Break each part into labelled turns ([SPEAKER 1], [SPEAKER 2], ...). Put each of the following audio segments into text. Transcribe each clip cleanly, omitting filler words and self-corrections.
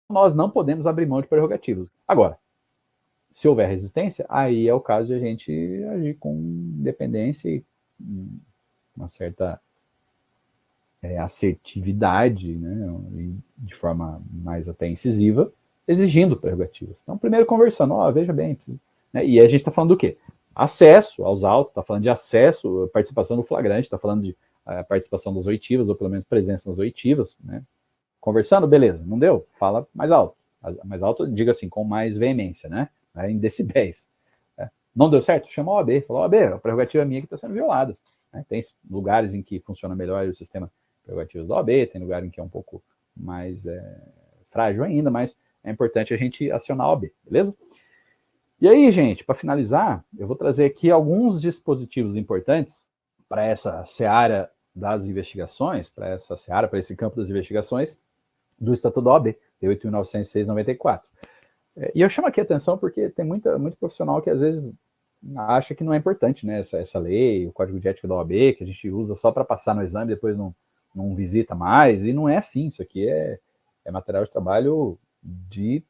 [SPEAKER 1] nós não podemos abrir mão de prerrogativas. Agora, se houver resistência, aí é o caso de a gente agir com independência e uma certa assertividade, né, de forma mais até incisiva, exigindo prerrogativas. Então, primeiro conversando, veja bem, né, e a gente está falando do quê? Acesso aos autos, está falando de acesso, participação no flagrante, está falando de participação das oitivas, ou pelo menos presença nas oitivas, né? Conversando, beleza, não deu? Fala mais alto. Mais alto, diga assim, com mais veemência, né? Em decibéis. Não deu certo? Chama a OAB. Fala, OAB, a prerrogativa minha que está sendo violada. Tem lugares em que funciona melhor o sistema prerrogativas da OAB, tem lugar em que é um pouco mais frágil ainda, mas é importante a gente acionar a OAB, beleza? E aí, gente, para finalizar, eu vou trazer aqui alguns dispositivos importantes para essa seara das investigações, para essa seara, para esse campo das investigações do Estatuto da OAB, de 8.906/94. E eu chamo aqui a atenção porque tem muito profissional que às vezes acha que não é importante, né, essa lei, o Código de Ética da OAB, que a gente usa só para passar no exame e depois não visita mais, e não é assim, isso aqui é material de trabalho de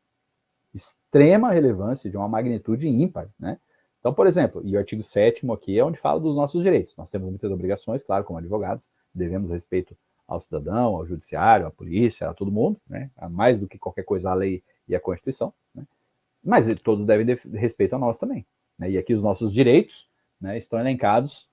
[SPEAKER 1] extrema relevância, de uma magnitude ímpar, né? Então, por exemplo, e o artigo 7º aqui é onde fala dos nossos direitos. Nós temos muitas obrigações, claro, como advogados, devemos respeito ao cidadão, ao judiciário, à polícia, a todo mundo, né? Mais do que qualquer coisa, a lei e a Constituição, né? Mas todos devem respeito a nós também, né? E aqui os nossos direitos, né, estão elencados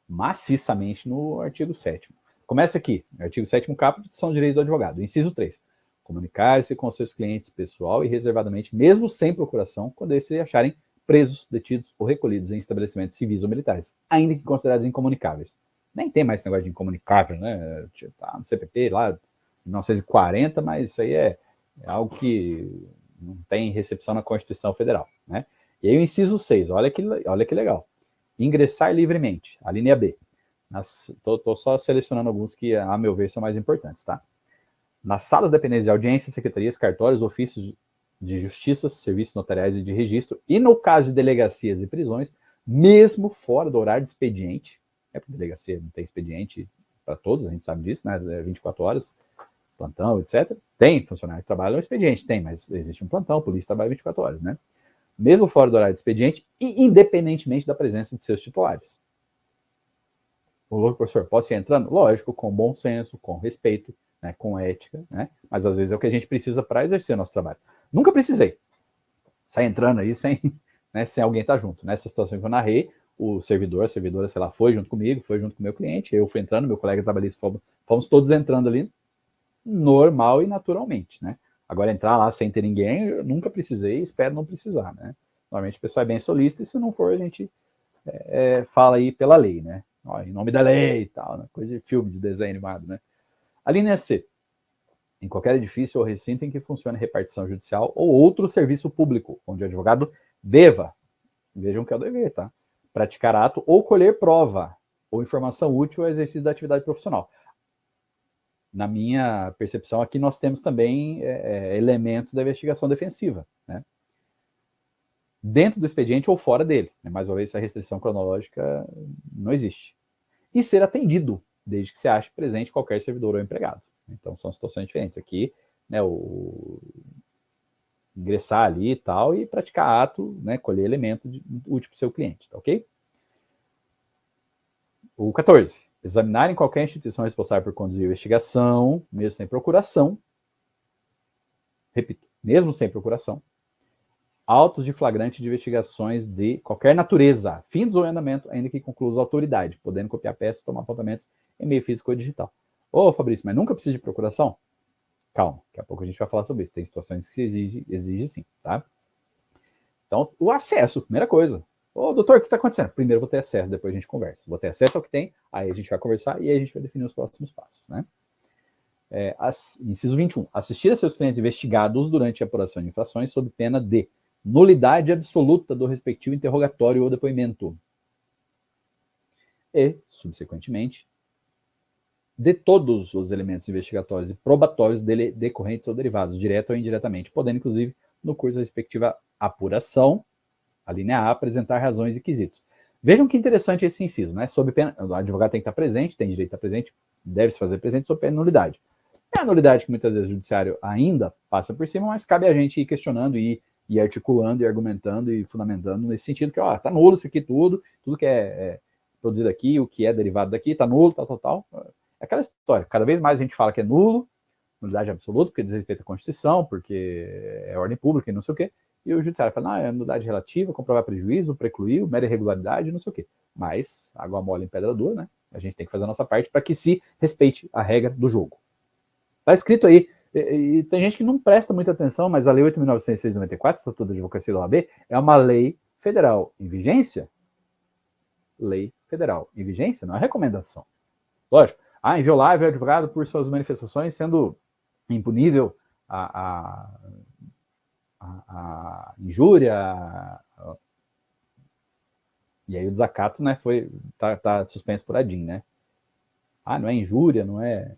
[SPEAKER 1] maciçamente no artigo 7º. Começa aqui, artigo 7º caput, são direitos do advogado. Inciso 3. Comunicar-se com seus clientes pessoal e reservadamente, mesmo sem procuração, quando esses se acharem presos, detidos ou recolhidos em estabelecimentos civis ou militares, ainda que considerados incomunicáveis. Nem tem mais esse negócio de incomunicável, né? Tá no CPP lá, 1940, mas isso aí é algo que não tem recepção na Constituição Federal, né? E aí o inciso 6, olha que legal. Ingressar livremente, a linha B. Estou só selecionando alguns que, a meu ver, são mais importantes, tá? Nas salas dependentes de audiências, secretarias, cartórios, ofícios de justiça, serviços notariais e de registro, e no caso de delegacias e prisões, mesmo fora do horário de expediente, porque delegacia não tem expediente para todos, a gente sabe disso, né? 24 horas, plantão, etc. Tem funcionário que trabalha no expediente, tem, mas existe um plantão, a polícia trabalha 24 horas, né? Mesmo fora do horário de expediente e independentemente da presença de seus titulares. O professor, posso ir entrando? Lógico, com bom senso, com respeito, né, com ética, né? Mas às vezes é o que a gente precisa para exercer o nosso trabalho. Nunca precisei sair entrando aí sem, né, sem alguém estar junto. Nessa situação que eu narrei, o servidor, a servidora, sei lá, foi junto comigo, foi junto com o meu cliente, eu fui entrando, meu colega trabalhista, fomos todos entrando ali normal e naturalmente, né? Agora, entrar lá sem ter ninguém, eu nunca precisei e espero não precisar, né? Normalmente o pessoal é bem solícito e se não for, a gente fala aí pela lei, né? Em nome da lei e tal, né? Coisa de filme, de desenho animado, né? A linha C. Em qualquer edifício ou recinto em que funcione repartição judicial ou outro serviço público, onde o advogado deva, vejam que é o dever, tá? Praticar ato ou colher prova ou informação útil ao exercício da atividade profissional. Na minha percepção, aqui nós temos também elementos da investigação defensiva, né? Dentro do expediente ou fora dele, né? Mais uma vez, essa restrição cronológica não existe. E ser atendido, desde que se ache presente qualquer servidor ou empregado. Então, são situações diferentes. Aqui, né, ingressar ali e tal, e praticar ato, né, colher elemento útil para o seu cliente, tá ok? O 14. Examinar em qualquer instituição responsável por conduzir a investigação, mesmo sem procuração, repito, mesmo sem procuração, autos de flagrante de investigações de qualquer natureza, fins ou andamento, ainda que conclusa a autoridade, podendo copiar peças e tomar apontamentos em meio físico ou digital. Ô, Fabrício, mas nunca precisa de procuração? Calma, daqui a pouco a gente vai falar sobre isso. Tem situações que se exige sim, tá? Então, o acesso, primeira coisa. Ô, doutor, o que está acontecendo? Primeiro eu vou ter acesso, depois a gente conversa. Vou ter acesso ao que tem, aí a gente vai conversar e aí a gente vai definir os próximos passos, né? Inciso 21. Assistir a seus clientes investigados durante a apuração de infrações sob pena de nulidade absoluta do respectivo interrogatório ou depoimento. E, subsequentemente, de todos os elementos investigatórios e probatórios dele decorrentes ou derivados, direto ou indiretamente, podendo, inclusive, no curso da respectiva apuração, a linha A, apresentar razões e quesitos. Vejam que interessante esse inciso, né? Sob pena, o advogado tem que estar presente, tem direito a estar presente, deve se fazer presente sob pena de nulidade. É a nulidade que muitas vezes o judiciário ainda passa por cima, mas cabe a gente ir questionando e articulando e argumentando e fundamentando nesse sentido que, ó, tá nulo isso aqui tudo que é produzido aqui, o que é derivado daqui, tá nulo, tal. É aquela história, cada vez mais a gente fala que é nulo, nulidade absoluta, porque desrespeita a Constituição, porque é ordem pública e não sei o quê, e o judiciário fala, não, é nulidade relativa, comprovar prejuízo, precluir, mera irregularidade, não sei o quê. Mas, água mole em pedra dura, né? A gente tem que fazer a nossa parte para que se respeite a regra do jogo. Tá escrito aí, e tem gente que não presta muita atenção, mas a Lei 8.994, Estatuto da Advocacia da OAB, é uma lei federal em vigência. Lei federal em vigência, não é recomendação. Lógico, inviolável é advogado por suas manifestações sendo impunível a injúria, e aí o desacato, né, tá suspenso por ADIM, né? Não é injúria, não é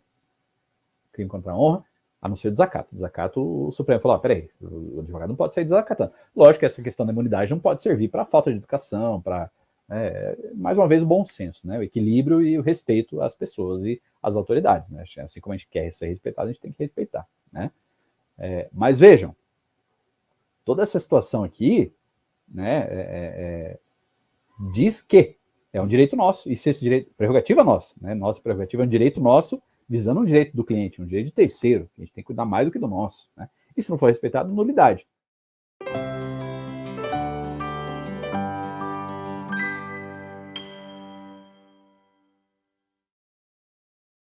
[SPEAKER 1] crime contra a honra, a não ser desacato. Desacato, o Supremo falou, peraí, o advogado não pode sair desacatando. Lógico que essa questão da imunidade não pode servir para falta de educação, para, mais uma vez, o bom senso, né? O equilíbrio e o respeito às pessoas e às autoridades, né? Assim como a gente quer ser respeitado, a gente tem que respeitar, né? Mas vejam, toda essa situação aqui, né, diz que é um direito nosso, e se esse direito, prerrogativa nossa, né? Nossa prerrogativa é um direito nosso, visando um direito do cliente, um direito de terceiro, que a gente tem que cuidar mais do que do nosso, né? E se não for respeitado, nulidade.